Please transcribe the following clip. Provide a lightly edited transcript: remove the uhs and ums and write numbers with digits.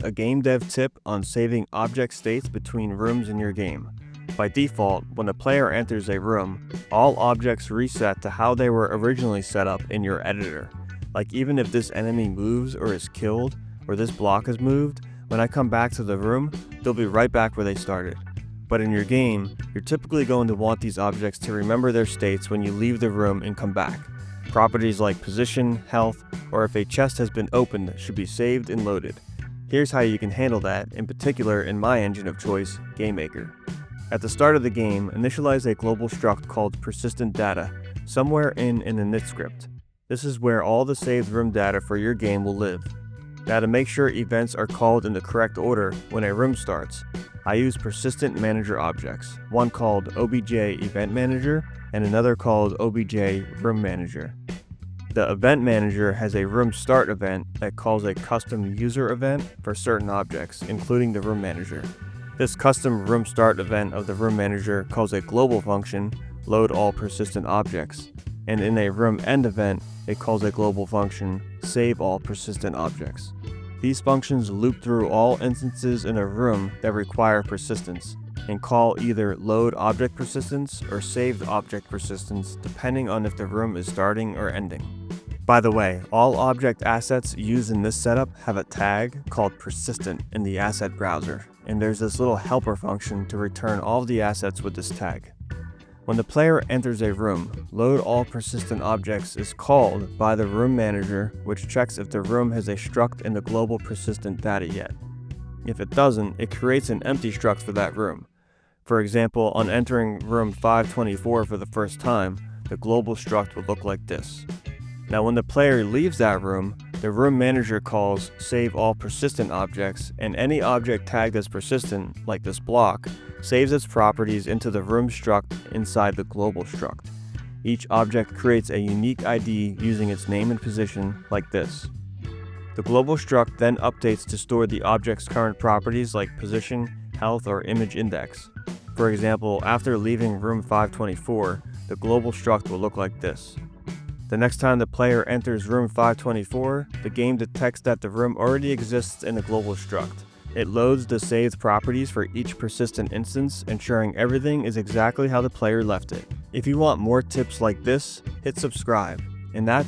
A game dev tip on saving object states between rooms in your game. By default, when a player enters a room, all objects reset to how they were originally set up in your editor. Like even if this enemy moves or is killed, or this block is moved, when I come back to the room, they'll be right back where they started. But in your game, you're typically going to want these objects to remember their states when you leave the room and come back. Properties like position, health, or if a chest has been opened should be saved and loaded. Here's how you can handle that, in particular in my engine of choice, GameMaker. At the start of the game, initialize a global struct called persistent data, somewhere in an init script. This is where all the saved room data for your game will live. Now to make sure events are called in the correct order when a room starts, I use persistent manager objects, one called obj event manager and another called obj room manager. The event manager has a room start event that calls a custom user event for certain objects, including the room manager. This custom room start event of the room manager calls a global function, load all persistent objects, and in a room end event, it calls a global function, save all persistent objects. These functions loop through all instances in a room that require persistence, and call either load object persistence or saved object persistence depending on if the room is starting or ending. By the way, all object assets used in this setup have a tag called persistent in the asset browser, and there's this little helper function to return all of the assets with this tag. When the player enters a room, load all persistent objects is called by the room manager, which checks if the room has a struct in the global persistent data yet. If it doesn't, it creates an empty struct for that room. For example, on entering room 524 for the first time, the global struct would look like this. Now when the player leaves that room, the room manager calls save all persistent objects, and any object tagged as persistent, like this block, saves its properties into the room struct inside the global struct. Each object creates a unique ID using its name and position, like this. The global struct then updates to store the object's current properties like position, health, or image index. For example, after leaving room 524, the global struct will look like this. The next time the player enters room 524, the game detects that the room already exists in a global struct. It loads the saved properties for each persistent instance, ensuring everything is exactly how the player left it. If you want more tips like this, hit subscribe. And that's